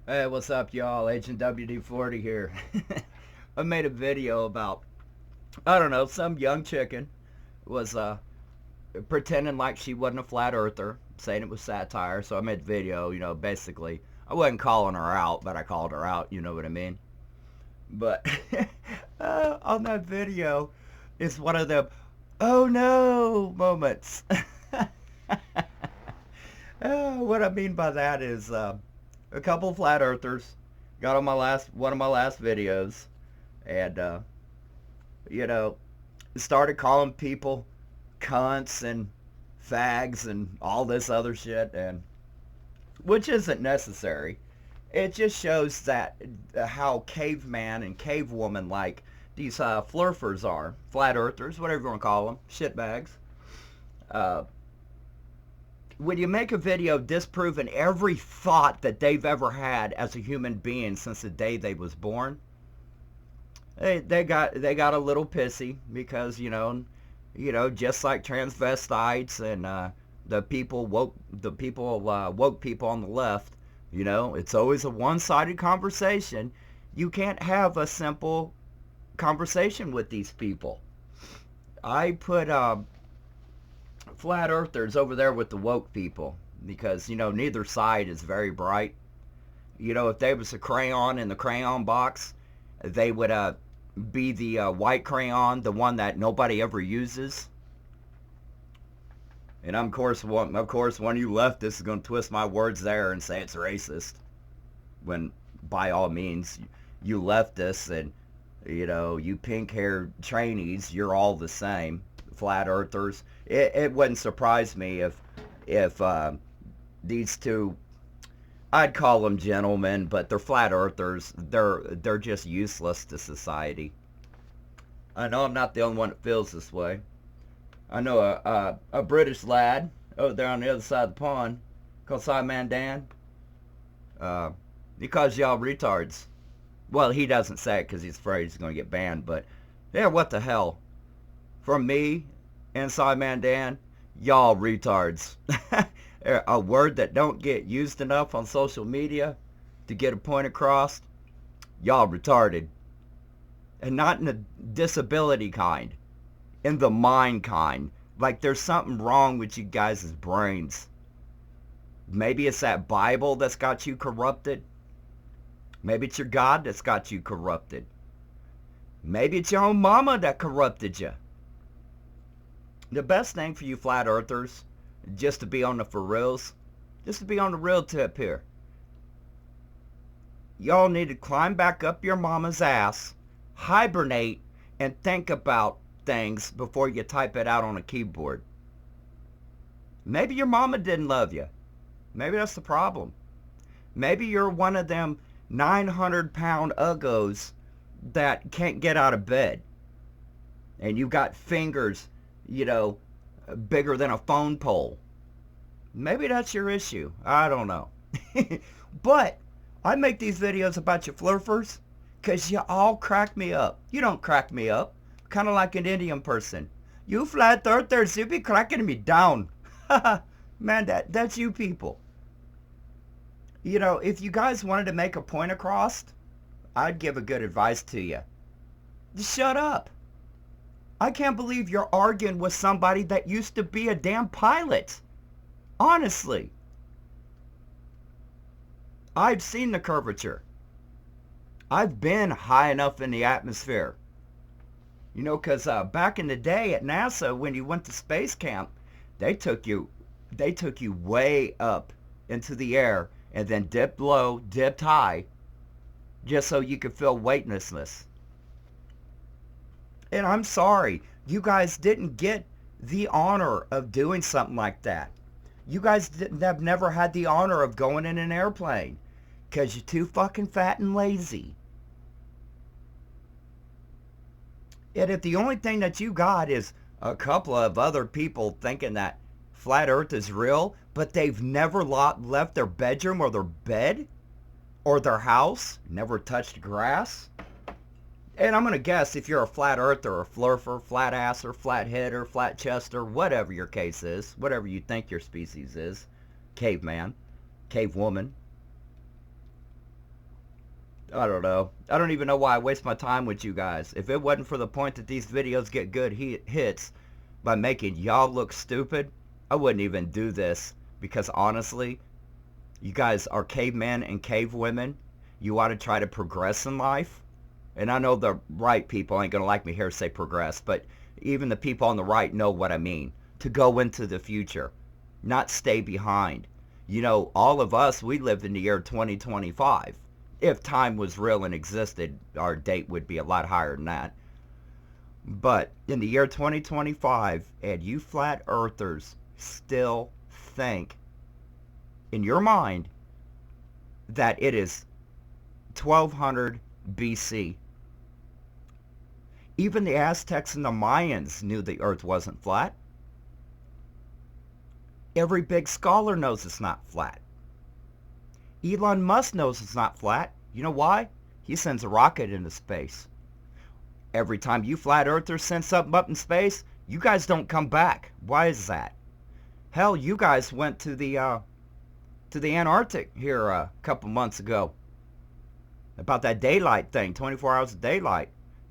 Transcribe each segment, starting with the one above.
Hey, what's up, y'all? Agent WD-40 here. I made a video about, I don't know, some young chicken was pretending like she wasn't a flat earther, saying it was satire. So I made a video, basically. I wasn't calling her out, but I called her out, you know what I mean? But on that video, it's one of them, oh no moments. What I mean by that is a couple flat earthers got on my last one of my last videos and you know started calling people cunts and fags and all this other shit, and which isn't necessary. It just shows that how caveman and cavewoman like these flerfers are, flat earthers, whatever you want to call them, shitbags. Uh, when you make a video disproving every thought that they've ever had as a human being since the day they was born, they got a little pissy because just like transvestites and the woke people on the left, it's always a one-sided conversation. You can't have a simple conversation with these people. I put flat earthers over there with the woke people because neither side is very bright. If there was a crayon in the crayon box, they would be the white crayon, the one that nobody ever uses. And of course, one of you leftists is going to twist my words there and say it's racist, when by all means, you leftists and you pink-haired trainees, you're all the same. Flat earthers. It wouldn't surprise me if these two, I'd call them gentlemen, but they're flat earthers. They're just useless to society. I know I'm not the only one that feels this way. I know a British lad over there on the other side of the pond called Simon Dan. He calls y'all retards. Well, he doesn't say it because he's afraid he's going to get banned, but yeah, what the hell? From me and Simon Dan, y'all retards. A word that don't get used enough on social media to get a point across. Y'all retarded. And not in the disability kind. In the mind kind. Like there's something wrong with you guys' brains. Maybe it's that Bible that's got you corrupted. Maybe it's your God that's got you corrupted. Maybe it's your own mama that corrupted you. The best thing for you flat earthers, just to be on the for reals, just to be on the real tip here, y'all need to climb back up your mama's ass, hibernate, and think about things before you type it out on a keyboard. Maybe your mama didn't love you. Maybe that's the problem. Maybe you're one of them 900-pound uggos that can't get out of bed. And you got fingers, bigger than a phone pole. Maybe that's your issue. I don't know. But I make these videos about you flerfers because you all crack me up. You don't crack me up. Kind of like an Indian person. You flat earthers, you be cracking me down. Man, that's you people. If you guys wanted to make a point across, I'd give a good advice to you. Just shut up. I can't believe you're arguing with somebody that used to be a damn pilot. Honestly. I've seen the curvature. I've been high enough in the atmosphere. Because back in the day at NASA, when you went to space camp, they took you way up into the air and then dipped low, dipped high, just so you could feel weightlessness. And I'm sorry, you guys didn't get the honor of doing something like that. You guys have never had the honor of going in an airplane because you're too fucking fat and lazy. And if the only thing that you got is a couple of other people thinking that flat earth is real, but they've never left their bedroom or their bed or their house, never touched grass, and I'm going to guess if you're a flat earther or a flerfer, flat asser, flat header, flat chester, whatever your case is, whatever you think your species is, caveman, cavewoman, I don't know. I don't even know why I waste my time with you guys. If it wasn't for the point that these videos get good hits by making y'all look stupid, I wouldn't even do this. Because honestly, you guys are cavemen and cavewomen. You ought to try to progress in life. And I know the right people ain't going to like me here say progress, but even the people on the right know what I mean. To go into the future, not stay behind. You know, all of us, we lived in the year 2025. If time was real and existed, our date would be a lot higher than that. But in the year 2025, and you flat earthers still think in your mind that it is 1200 BC. Even the Aztecs and the Mayans knew the earth wasn't flat. Every big scholar knows it's not flat. Elon Musk knows it's not flat. You know why? He sends a rocket into space. Every time you flat earthers send something up in space, you guys don't come back. Why is that? Hell, you guys went to the Antarctic here a couple months ago. About that daylight thing, 24 hours of daylight.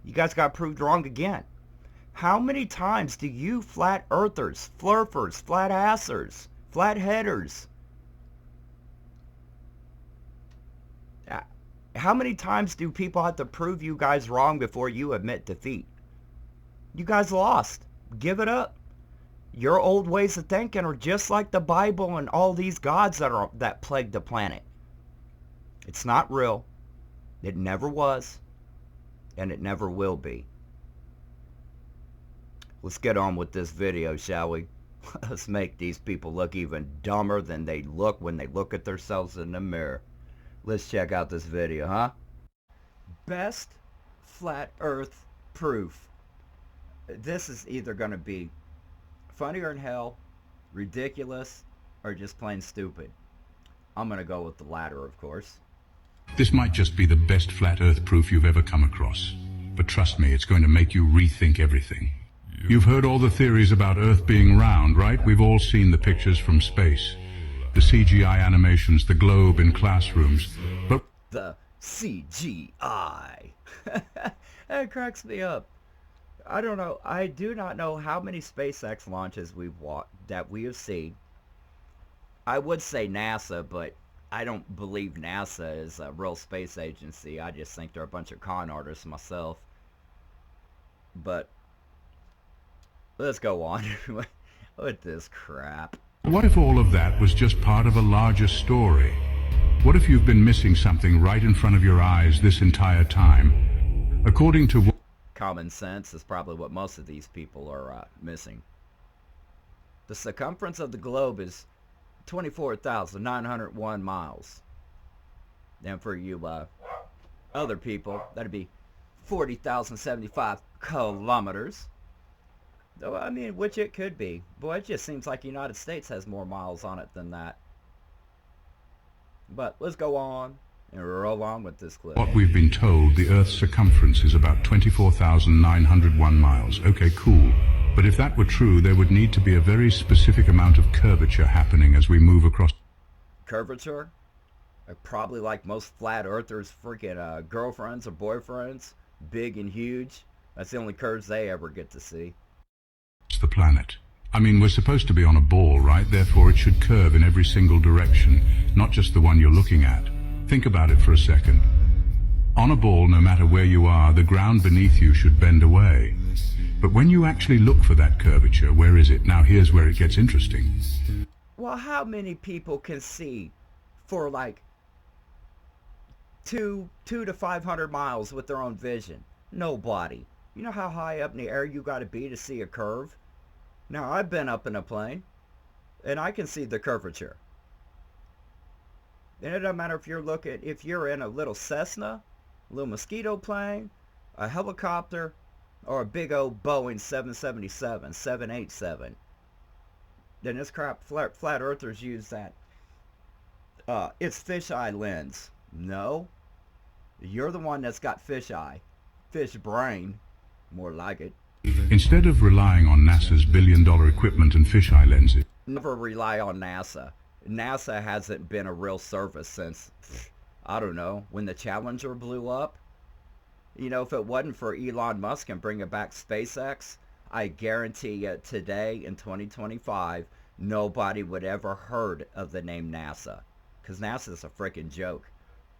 You guys got proved wrong again. How many times do you flat earthers, flerfers, flat assers, flat headers, how many times do people have to prove you guys wrong before you admit defeat? You guys lost. Give it up. Your old ways of thinking are just like the Bible and all these gods that plague the planet. It's not real. It never was. And it never will be. Let's get on with this video, shall we? Let's make these people look even dumber than they look when they look at themselves in the mirror. Let's check out this video, huh? Best flat earth proof. This is either going to be funnier than hell, ridiculous, or just plain stupid. I'm going to go with the latter, of course. This might just be the best flat earth proof you've ever come across. But trust me, it's going to make you rethink everything. You've heard all the theories about Earth being round, right? We've all seen the pictures from space. The CGI animations, the globe in classrooms. But the CGI. That cracks me up. I don't know. I do not know how many SpaceX launches that we have seen. I would say NASA, but I don't believe NASA is a real space agency. I just think they're a bunch of con artists myself. But let's go on with this crap. what if all of that was just part of a larger story? What if you've been missing something right in front of your eyes this entire time? According to common sense is probably what most of these people are missing. The circumference of the globe is 24,901 miles. And for you other people, that'd be 40,075 kilometers. Though, I mean, which it could be. Boy, it just seems like the United States has more miles on it than that. But let's go on and roll on with this clip. what we've been told, the Earth's circumference is about 24,901 miles. Okay, cool. But if that were true, there would need to be a very specific amount of curvature happening as we move across. Curvature? Probably like most flat earthers' freaking girlfriends or boyfriends. Big and huge. That's the only curves they ever get to see. The planet. I mean, we're supposed to be on a ball, right? Therefore, it should curve in every single direction, not just the one you're looking at. Think about it for a second. On a ball, no matter where you are, the ground beneath you should bend away. But when you actually look for that curvature, where is it? Now, here's where it gets interesting. Well, how many people can see for like 2 to 500 miles with their own vision? Nobody. You know how high up in the air you got to be to see a curve? Now, I've been up in a plane, and I can see the curvature. And it doesn't matter if you're in a little Cessna, a little mosquito plane, a helicopter, or a big old Boeing 777, 787. Then this crap, flat earthers use that. It's fisheye lens. No. You're the one that's got fisheye. Fish brain. More like it. Instead of relying on NASA's billion-dollar equipment and fisheye lenses. Never rely on NASA. NASA hasn't been a real service since I don't know, when the Challenger blew up. If it wasn't for Elon Musk and bringing back SpaceX, I guarantee you today in 2025, nobody would ever heard of the name NASA. Because NASA's a freaking joke.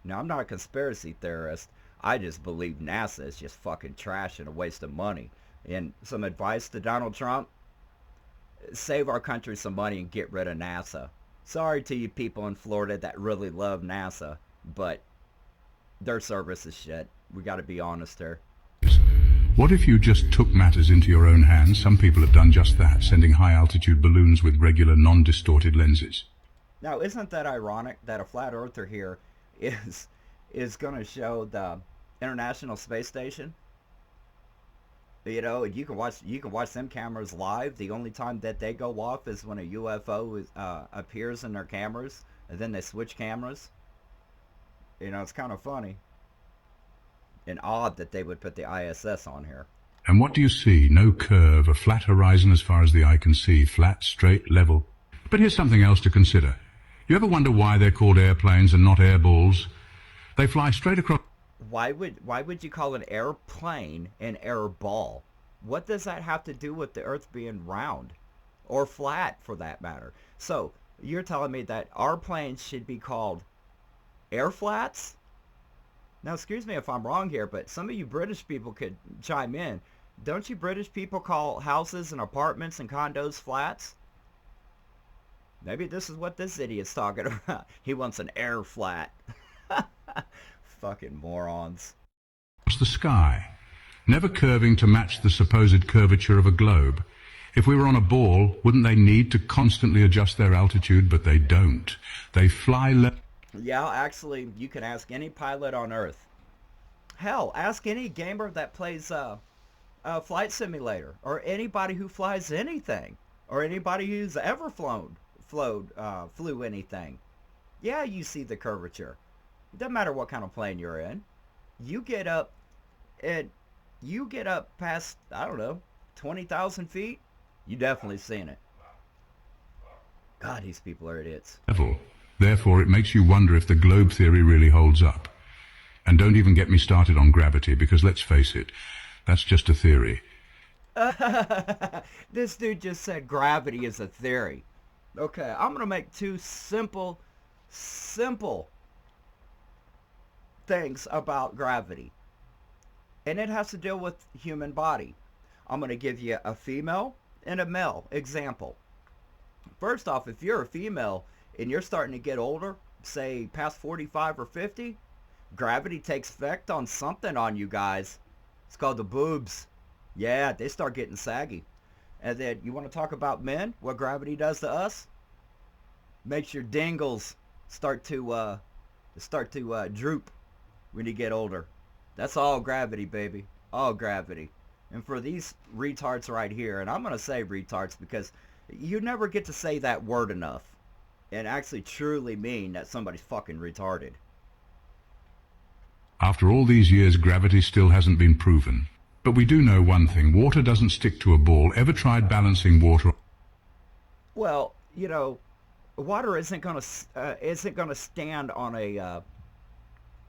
Now, I'm not a conspiracy theorist. I just believe NASA is just fucking trash and a waste of money. And some advice to Donald Trump, save our country some money and get rid of NASA. Sorry to you people in Florida that really love NASA, but their service is shit. We got to be honest here. What if you just took matters into your own hands? Some people have done just that, sending high-altitude balloons with regular non-distorted lenses. Now, isn't that ironic that a flat earther here is going to show the International Space Station? You can watch them cameras live. The only time that they go off is when a UFO appears in their cameras, and then they switch cameras. It's kind of funny and odd that they would put the ISS on here. And what do you see? No curve, a flat horizon as far as the eye can see, flat, straight, level. But here's something else to consider. You ever wonder why they're called airplanes and not air balls? They fly straight across... Why would you call an airplane an air ball? What does that have to do with the Earth being round? Or flat, for that matter? So, you're telling me that our planes should be called air flats? Now, excuse me if I'm wrong here, but some of you British people could chime in. Don't you British people call houses and apartments and condos flats? Maybe this is what this idiot's talking about. He wants an air flat. Fucking morons. the sky, never curving to match the supposed curvature of a globe. If we were on a ball, wouldn't they need to constantly adjust their altitude? But they don't. They fly Yeah, actually, you can ask any pilot on Earth. Hell, ask any gamer that plays Flight Simulator, or anybody who flies anything, or anybody who's ever flew anything. Yeah, you see the curvature. It doesn't matter what kind of plane you're in. You get up past, I don't know, 20,000 feet, you definitely seen it. God, these people are idiots. level. Therefore, it makes you wonder if the globe theory really holds up. And don't even get me started on gravity, because let's face it, that's just a theory. This dude just said gravity is a theory. Okay, I'm going to make two simple things about gravity. And it has to deal with human body. I'm going to give you a female and a male example. First off, if you're a female and you're starting to get older, say past 45 or 50, gravity takes effect on something on you guys. It's called the boobs. Yeah, they start getting saggy. And then you want to talk about men, what gravity does to us? Makes your dingles start to droop when you get older. That's all gravity, baby. All gravity. And for these retards right here, and I'm going to say retards because you never get to say that word enough and actually truly mean that somebody's fucking retarded. After all these years, gravity still hasn't been proven. But we do know one thing. Water doesn't stick to a ball. Ever tried balancing water? Well, water isn't gonna stand on a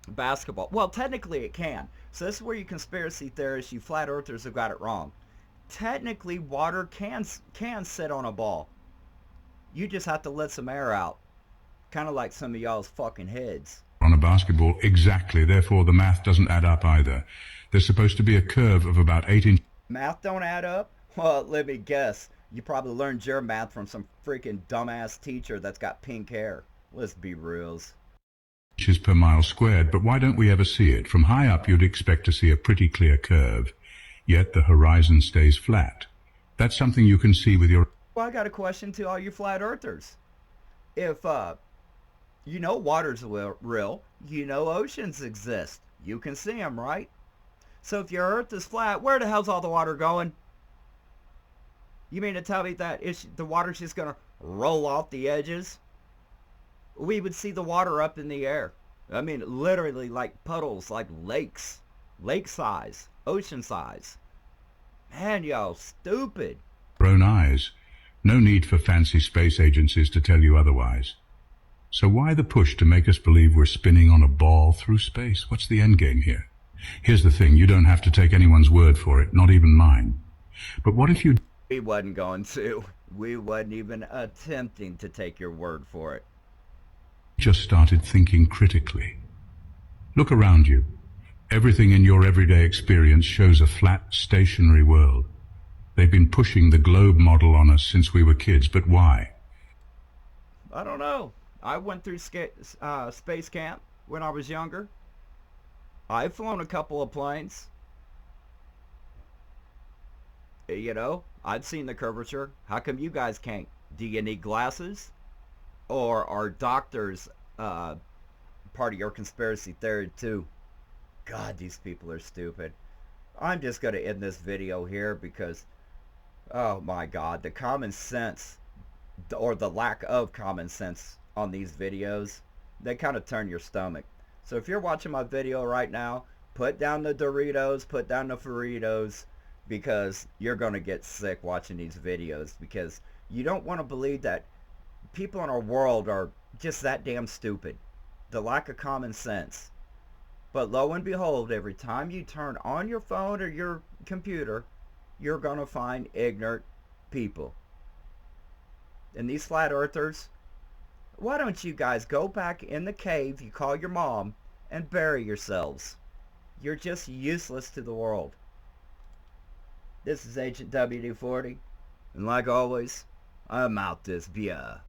basketball. Well, technically it can. So this is where you conspiracy theorists, you flat earthers have got it wrong. Technically, water can sit on a ball. You just have to let some air out. Kind of like some of y'all's fucking heads. On a basketball, exactly. Therefore, the math doesn't add up either. There's supposed to be a curve of about 8 inches. Math don't add up? Well, let me guess. You probably learned your math from some freaking dumbass teacher that's got pink hair. Let's be reals. Per mile squared, but why don't we ever see it? From high up, you'd expect to see a pretty clear curve. Yet the horizon stays flat. That's something you can see with your... Well, I got a question to all you flat earthers. If, water's real, oceans exist. You can see them, right? So if your earth is flat, where the hell's all the water going? You mean to tell me that the water's just going to roll off the edges? We would see the water up in the air. I mean, literally like puddles, like lakes. Lake size. Ocean size. Man, y'all stupid. Your own eyes. No need for fancy space agencies to tell you otherwise. So why the push to make us believe we're spinning on a ball through space? What's the end game here? Here's the thing, you don't have to take anyone's word for it, not even mine. But what if you We wasn't going to. We wasn't even attempting to take your word for it. just started thinking critically? Look around you. Everything in your everyday experience shows a flat, stationary world. They've been pushing the globe model on us since we were kids, but why? I don't know. I went through space camp when I was younger. I've flown a couple of planes. You know, I've seen the curvature. How come you guys can't? Do you need glasses? Or are doctors part of your conspiracy theory too? God, these people are stupid. I'm just going to end this video here because, oh my God, the common sense or the lack of common sense on these videos, they kind of turn your stomach. So if you're watching my video right now, put down the Doritos, put down the Fritos, because you're going to get sick watching these videos, because you don't want to believe that people in our world are just that damn stupid. The lack of common sense. But lo and behold, every time you turn on your phone or your computer, you're going to find ignorant people. And these flat earthers, why don't you guys go back in the cave you call your mom and bury yourselves? You're just useless to the world. This is Agent WD-40, and like always, I'm out this beer.